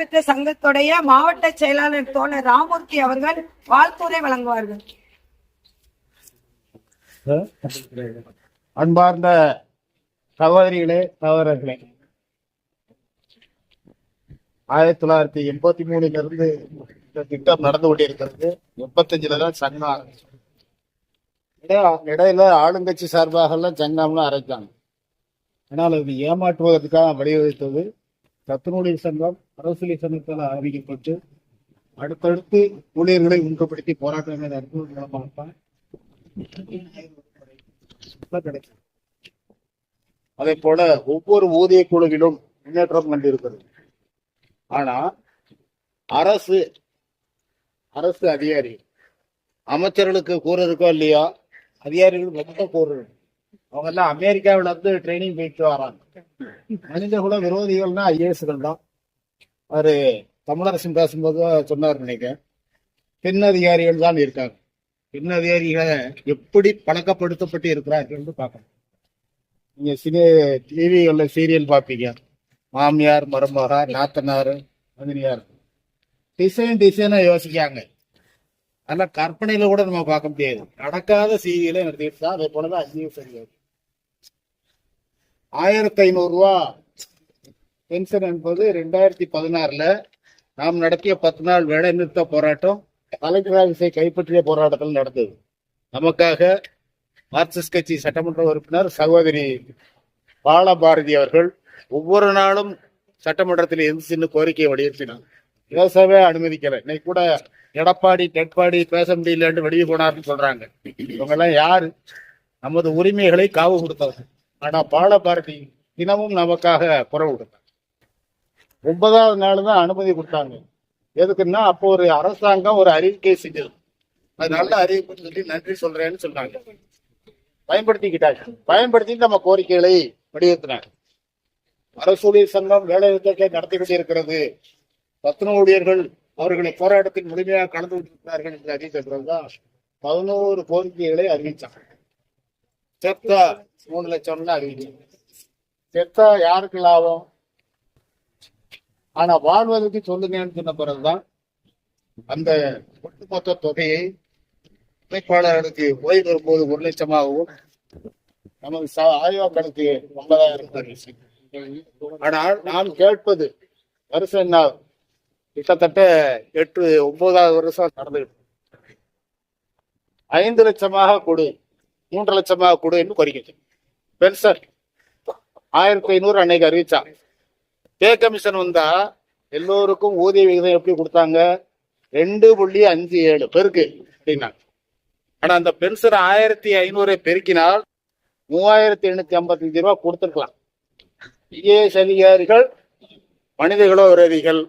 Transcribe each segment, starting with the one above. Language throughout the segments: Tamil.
பெற்ற சங்கத்துடைய மாவட்ட செயலாளர் தோழர் ராமூர்த்தி அவர்கள் வாழ்த்துரை வழங்குவார்கள். அன்பார்ந்த சகோதரிகளே, சகோதரர்களே, 1983 இந்த திட்டம் நடந்து கொண்டிருக்கிறது. 85 தான் சங்கம். இடையில ஆளுங்கட்சி சார்பாக எல்லாம் சங்கம்லாம் அரைச்சாங்க. ஆனால் அது ஏமாற்றுவதற்காக வழிவகுத்தது. சத்துணூழியர் சங்கம் அரசியல் சங்கத்தால் அறிவிக்கப்பட்டு அடுத்தடுத்து ஊழியர்களை ஊக்கப்படுத்தி போராட்டங்கள் நடத்துவதன் மூலமாக கிடைக்கும். அதே போல ஒவ்வொரு ஊதிய குழுவிலும் முன்னேற்றம் கண்டிருக்கிறது. ஆனா அரசு அதிகாரி அமைச்சர்களுக்கு கூறருக்கோ இல்லையோ, அதிகாரிகள் மொத்தம் கூறுறது. அவங்க எல்லாம் அமெரிக்காவில இருந்து ட்ரைனிங் போயிட்டு வராங்க. மனித குல விரோதிகள்னா ஐஏஎஸ்கள் தான். அவரு தமிழரசன் பேசும்போது சொன்னார் நினைக்கிறேன். பெண் அதிகாரிகள் தான் இருக்காங்க. பெண் அதிகாரிகளை எப்படி பழக்கப்படுத்தப்பட்டு இருக்கிறார்கள் பார்க்கணும். நீங்க டிவிகள்ல சீரியல் பார்ப்பீங்க. மாமியார், மருமகா, நாத்தனார், மதினியார் டிசைனா யோசிக்காங்க. அதெல்லாம் கற்பனையில கூட நம்ம பார்க்க முடியாது. நடக்காத சீரியலை நடத்திட்டு தான். அதே போலதான் அங்கேயும் சரியாது. 1500 ரூபா பென்ஷன் என்பது 2016 நாம் நடத்திய 10 நாள் வேலை நிறுத்த போராட்டம் கலெக்டர் ஆபீஸை கைப்பற்றிய போராட்டத்தில் நடந்தது. நமக்காக மார்க்சிஸ்ட் கட்சி சட்டமன்ற உறுப்பினர் சகோதரி பாலபாரதி அவர்கள் ஒவ்வொரு நாளும் சட்டமன்றத்தில் எந்த கோரிக்கையை வலியுறுத்தினார். பேசவே அனுமதிக்கல. இன்னைக்கு கூட எடப்பாடி பேச முடியலன்னு வெளியே போனார்னு சொல்றாங்க. இவங்க எல்லாம் யாரு? நமது உரிமைகளை காவு கொடுத்தவங்க. ஆனா பாலபாரதி தினமும் நமக்காக குரல் கொடுத்தாங்க. 9வது நாள் தான் அனுமதி கொடுத்தாங்க. எதுக்குன்னா அப்போ ஒரு அரசாங்கம் ஒரு அறிவிக்கை செஞ்சது. அது நல்ல அறிவிப்புன்னு சொல்லி நன்றி சொல்றேன்னு சொன்னாங்க. பயன்படுத்திக்கிட்டாங்க. பயன்படுத்தி நம்ம கோரிக்கைகளை வலியுறுத்தினாங்க. அரசூழியர் சங்கம் வேலை நிறுத்தத்தை நடத்தி கொண்டிருக்கிறது. சத்துணவு ஊழியர்கள் அவர்களை போராட்டத்தில் முழுமையாக கலந்து கொண்டிருக்கிறார்கள் என்று அறிவித்ததான் 11 கோரிக்கைகளை அறிவிச்சாங்க. செத்தா 3 லட்சம் அறிவிச்சாங்க. செத்தா யாருக்கு லாபம்? ஆனா வாழ்வதற்கு சொல்லுங்கன்னு சொன்ன பிறகுதான் அந்த ஒட்டுமொத்த தொகையை உழைப்பாளர்களுக்கு ஓய்வு வரும்போது 1 லட்சமாகவும் நமது ஆய்வாக்களுக்கு 9,000. ஆனால் நாம் கேட்பது வருஷம் என்ன? கிட்டத்தட்ட 8-9வது வருஷம் நடந்துகிட்டு 5 லட்சமாக கொடு, 3 லட்சமாக கொடு என்று கோரிக்கை. பென்ஷன் 1500 அன்னைக்கு அறிவிச்சா. பே கமிஷன் வந்தா எல்லோருக்கும் ஊதிய விகிதம் எப்படி கொடுத்தாங்க? 2.57 பெருக்கு அப்படின்னா. ஆனா அந்த பென்ஷன் 1500 பெருக்கினால் 3855 ரூபாய் கொடுத்துருக்கலாம். ஐஏஎஸ் அதிகாரிகள் மனிதர்களோ விரோதிகள்,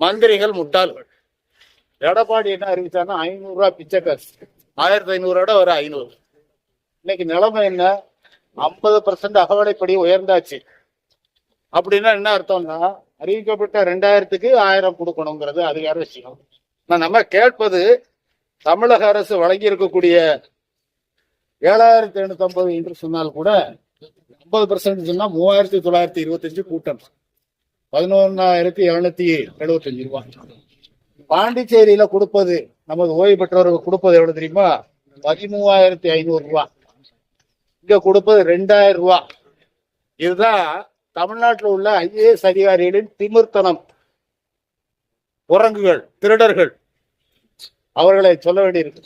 மந்திரிகள் முட்டாள்கள். எடப்பாடி என்ன அறிவிச்சாருன்னா 500 ரூபாய் பிச்சை காசு. 1500 ஒரு 500. இன்னைக்கு நிலைமை என்ன? 50% அகவலைப்படி உயர்ந்தாச்சு. அப்படின்னா என்ன அர்த்தம்னா அறிவிக்கப்பட்ட 2000க்கு 1000 கொடுக்கணுங்கிறது அது வேற விஷயம். நம்ம கேட்பது தமிழக அரசு வழங்கி இருக்கக்கூடிய 7,850 என்று சொன்னால் கூட 50% சொன்னா 3,925 கூட்டம், 11,775 ரூபாய். பாண்டிச்சேரியில கொடுப்பது, நமது ஓய்வு பெற்றவர்கள் கொடுப்பது எவ்வளவு தெரியுமா? 13,500 ரூபாய். இங்க கொடுப்பது 2,000 ரூபாய். இதுதான் தமிழ்நாட்டில் உள்ள ஐஏஎஸ் அதிகாரிகளின் திமிர்த்தனம். குரங்குகள், திருடர்கள். அவர்களை சொல்ல வேண்டியிருக்கு.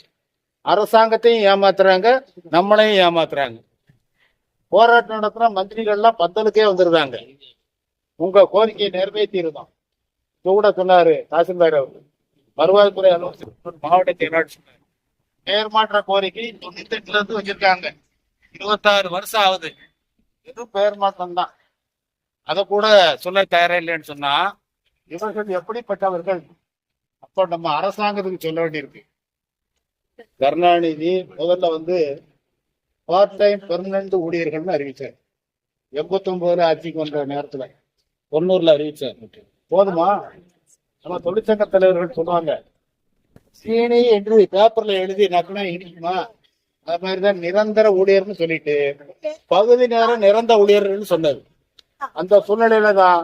அரசாங்கத்தையும் ஏமாத்துறாங்க, நம்மளையும் ஏமாத்துறாங்க. போராட்டம் நடத்தினா மந்திரிகள்லாம் பந்தலுக்கே வந்துருந்தாங்க. உங்க கோரிக்கையை நிறைவேற்றிருந்தோம். கூட சொன்னாரு தாசில்தார் அவர்கள், வருவாய்த்துறை அலுவலர் மாவட்ட செயலாளர் சொன்னார். பெயர் மாற்ற கோரிக்கை 98 இருந்து வச்சிருக்காங்க. 26 வருஷம் ஆகுது. எதுவும் பெயர் மாற்றம் தான். அதை கூட சொல்ல தயாரா இல்லைன்னு சொன்னா இவர்கள் எப்படிப்பட்டவர்கள்? அப்போ நம்ம அரசாங்கத்துக்கு சொல்ல வேண்டியிருக்கு. கருணாநிதி முதல்ல பார்ட் டைம் பெர்மனன்ட் ஊழியர்கள்னு அறிவிச்சார். 89 ஆட்சிக்கு வந்த நேரத்துல 90 அறிவிச்சார். போதுமா? நம்ம தொழிற்சங்க தலைவர்கள் சொல்லுவாங்க, சீனி என்று பேப்பர்ல எழுதி நக்கினா இனிக்குமா? அது மாதிரிதான் நிரந்தர ஊழியர்னு சொல்லிட்டு பகுதி நேரம் நிரந்தர ஊழியர்கள் சொன்னது. அந்த சூழ்நிலையில தான்